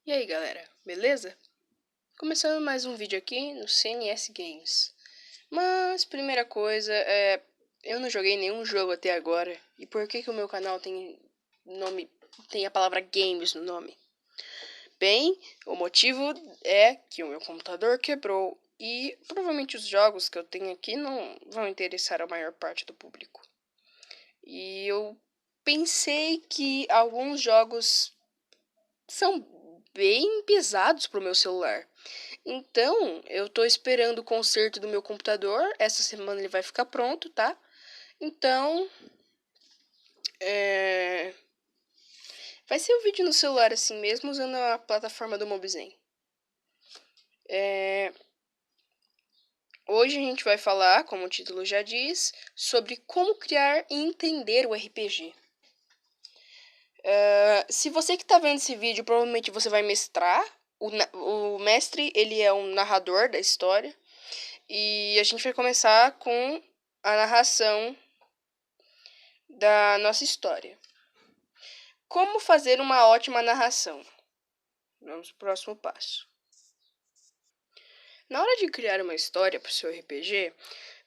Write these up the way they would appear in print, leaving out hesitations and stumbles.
E aí galera, beleza? Começando mais um vídeo aqui no CNS Games. Mas, primeira coisa, eu não joguei nenhum jogo até agora. E por que o meu canal tem a palavra games no nome? Bem, o motivo é que o meu computador quebrou e provavelmente os jogos que eu tenho aqui não vão interessar a maior parte do público. E eu pensei que alguns jogos são bem pesados pro meu celular. Então, eu tô esperando o conserto do meu computador. Essa semana ele vai ficar pronto, tá? Então, vai ser um vídeo no celular assim mesmo, usando a plataforma do Mobizen. Hoje a gente vai falar, como o título já diz, sobre como criar e entender o RPG. Se você que tá vendo esse vídeo, provavelmente você vai mestrar. O mestre, ele é um narrador da história. E a gente vai começar com a narração da nossa história. Como fazer uma ótima narração? Vamos pro próximo passo. Na hora de criar uma história para o seu RPG,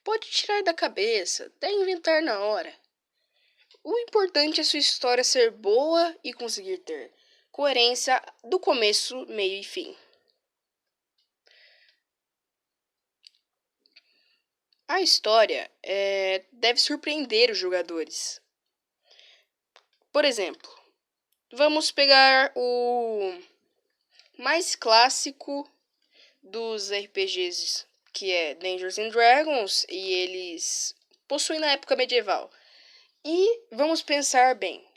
pode tirar da cabeça, até inventar na hora. O importante é sua história ser boa e conseguir ter coerência do começo, meio e fim. A história deve surpreender os jogadores. Por exemplo, vamos pegar o mais clássico dos RPGs, que é Dungeons and Dragons, e eles possuem na época medieval. E vamos pensar bem,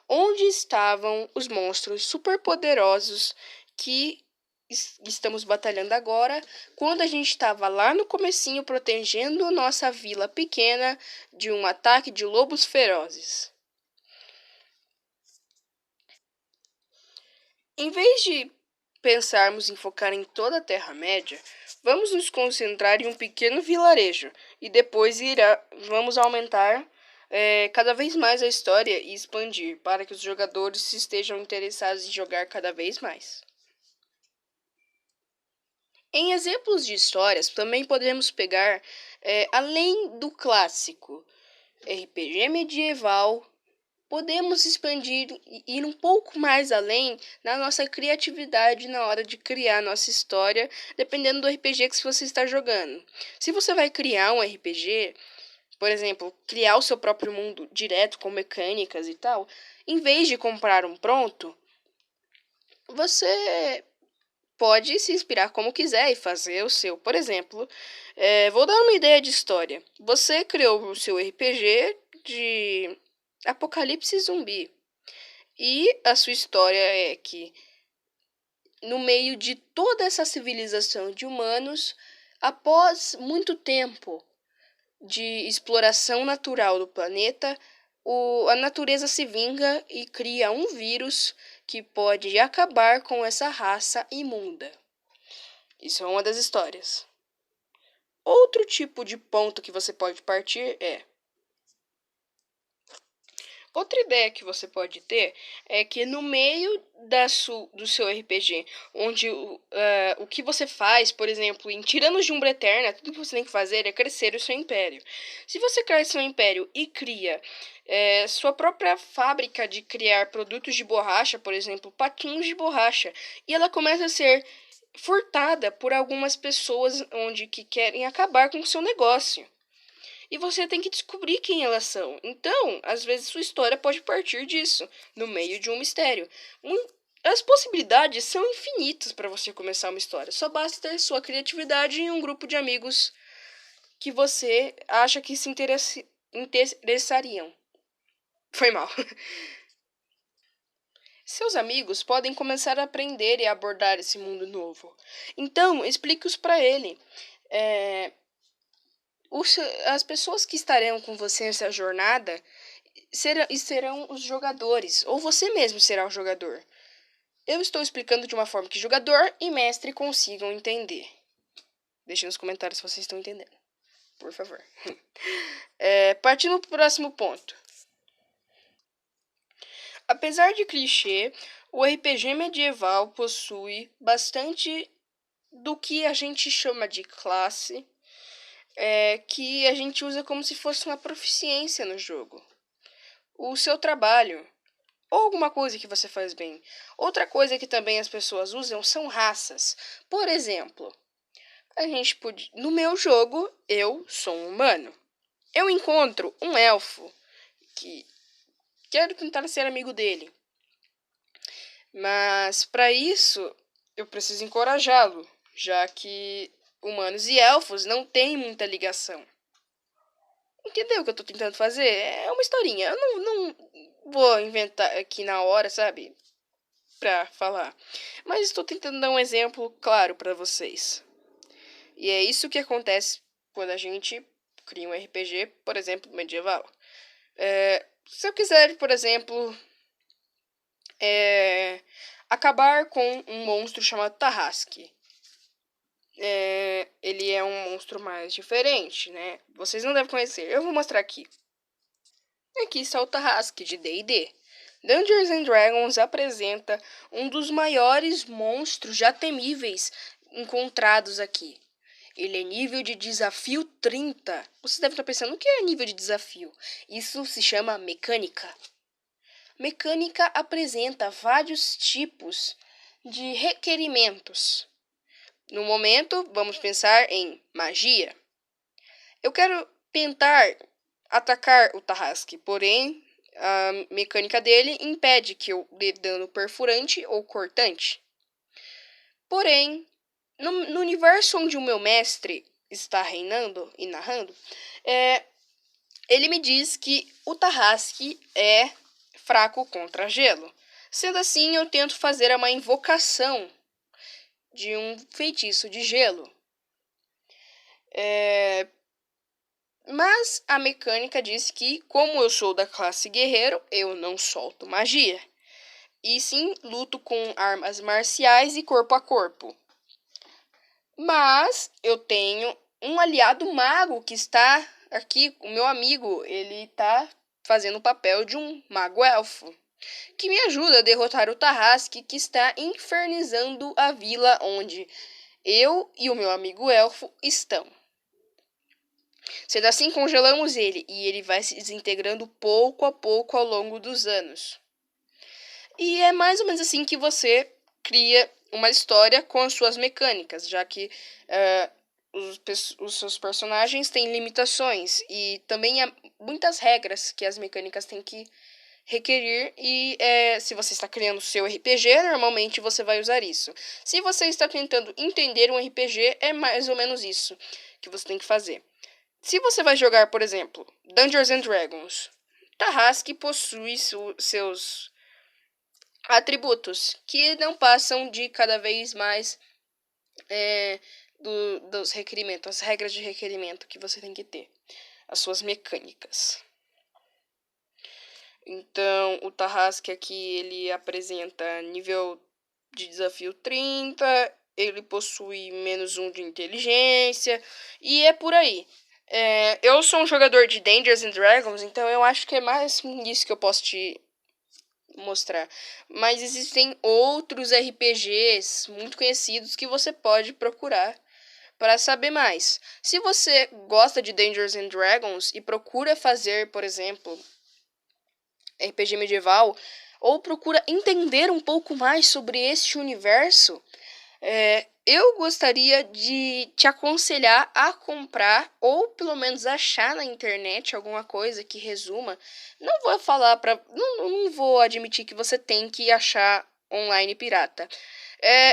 onde estavam os monstros superpoderosos que estamos batalhando agora, quando a gente estava lá no comecinho protegendo nossa vila pequena de um ataque de lobos ferozes. Em vez de pensarmos em focar em toda a Terra-média, vamos nos concentrar em um pequeno vilarejo e depois vamos aumentar cada vez mais a história e expandir para que os jogadores estejam interessados em jogar cada vez mais. Em exemplos de histórias, também podemos pegar, além do clássico RPG medieval, podemos expandir e ir um pouco mais além na nossa criatividade na hora de criar nossa história, dependendo do RPG que você está jogando. Se você vai criar um RPG, por exemplo, criar o seu próprio mundo direto com mecânicas e tal, em vez de comprar um pronto, você pode se inspirar como quiser e fazer o seu. Por exemplo, vou dar uma ideia de história. Você criou o seu RPG de apocalipse zumbi. E a sua história é que, no meio de toda essa civilização de humanos, após muito tempo de exploração natural do planeta, a natureza se vinga e cria um vírus que pode acabar com essa raça imunda. Isso é uma das histórias. Outro tipo de ponto que você pode partir é: outra ideia que você pode ter é que no meio do seu RPG, onde o que você faz, por exemplo, em Tiranos de Umbra Eterna, tudo que você tem que fazer é crescer o seu império. Se você cresce seu império e cria sua própria fábrica de criar produtos de borracha, por exemplo, patinhos de borracha, e ela começa a ser furtada por algumas pessoas que querem acabar com o seu negócio. E você tem que descobrir quem elas são. Então, às vezes sua história pode partir disso, no meio de um mistério. As possibilidades são infinitas para você começar uma história. Só basta ter sua criatividade e um grupo de amigos que você acha que se interessariam. Foi mal. Seus amigos podem começar a aprender e abordar esse mundo novo. Então, explique-os para ele. É, as pessoas que estarão com você nessa jornada serão os jogadores, ou você mesmo será o jogador. Eu estou explicando de uma forma que jogador e mestre consigam entender. Deixe nos comentários se vocês estão entendendo, por favor. Partindo para o próximo ponto. Apesar de clichê, O RPG medieval possui bastante do que a gente chama de classe, que a gente usa como se fosse uma proficiência no jogo. O seu trabalho, ou alguma coisa que você faz bem. Outra coisa que também as pessoas usam são raças. Por exemplo, no meu jogo, eu sou um humano. Eu encontro um elfo que quero tentar ser amigo dele. Mas para isso, eu preciso encorajá-lo, já que humanos e elfos não têm muita ligação. Entendeu o que eu tô tentando fazer? É uma historinha. Eu não vou inventar aqui na hora, sabe? Pra falar. Mas estou tentando dar um exemplo claro para vocês. E é isso que acontece quando a gente cria um RPG, por exemplo, medieval. Se eu quiser, por exemplo, acabar com um monstro chamado Tarrasque. Ele é um monstro mais diferente, né? Vocês não devem conhecer. Eu vou mostrar aqui. Aqui está o Tarrasque de D&D. Dungeons and Dragons apresenta um dos maiores monstros já temíveis encontrados aqui. Ele é nível de desafio 30. Você deve estar pensando, o que é nível de desafio? Isso se chama mecânica. Mecânica apresenta vários tipos de requerimentos. No momento, vamos pensar em magia. Eu quero tentar atacar o Tarrasque, porém, a mecânica dele impede que eu dê dano perfurante ou cortante. Porém, no universo onde o meu mestre está reinando e narrando, ele me diz que o Tarrasque é fraco contra gelo. Sendo assim, eu tento fazer uma invocação de um feitiço de gelo. Mas a mecânica diz que, como eu sou da classe guerreiro, eu não solto magia. E sim, luto com armas marciais e corpo a corpo. Mas eu tenho um aliado mago que está aqui, o meu amigo, ele está fazendo o papel de um mago elfo, que me ajuda a derrotar o Tarrasque, que está infernizando a vila onde eu e o meu amigo elfo estão. Sendo assim, congelamos ele e ele vai se desintegrando pouco a pouco ao longo dos anos. E é mais ou menos assim que você cria uma história com as suas mecânicas, já que os seus personagens têm limitações e também há muitas regras que as mecânicas têm que requerir e se você está criando o seu RPG, normalmente você vai usar isso. Se você está tentando entender um RPG, é mais ou menos isso que você tem que fazer. Se você vai jogar, por exemplo, Dungeons and Dragons, Tarrasque possui seus atributos, que não passam de cada vez mais dos requerimentos, as regras de requerimento que você tem que ter, as suas mecânicas. Então, o Tarrasque aqui, ele apresenta nível de desafio 30, ele possui -1 de inteligência, e é por aí. Eu sou um jogador de Dungeons and Dragons, então eu acho que é mais isso que eu posso te mostrar. Mas existem outros RPGs muito conhecidos que você pode procurar para saber mais. Se você gosta de Dungeons and Dragons e procura fazer, por exemplo, RPG medieval, ou procura entender um pouco mais sobre este universo, eu gostaria de te aconselhar a comprar ou pelo menos achar na internet alguma coisa que resuma. Não vou falar não vou admitir que você tem que achar online pirata.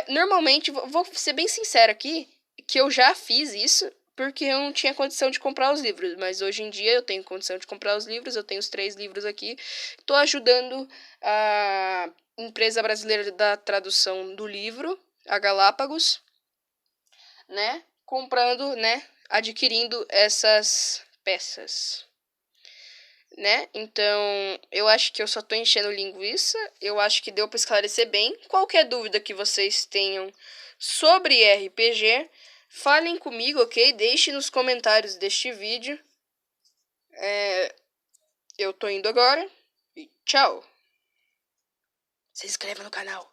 Normalmente, vou ser bem sincero aqui, que eu já fiz isso porque eu não tinha condição de comprar os livros, mas hoje em dia eu tenho condição de comprar os livros, eu tenho os 3 livros aqui, estou ajudando a empresa brasileira da tradução do livro, a Galápagos, né? Comprando, né? Adquirindo essas peças, né? Então, eu acho que eu só tô enchendo linguiça. Eu acho que deu para esclarecer bem. Qualquer dúvida que vocês tenham sobre RPG, falem comigo, ok? Deixe nos comentários deste vídeo. Eu tô indo agora e tchau! se inscreva no canal.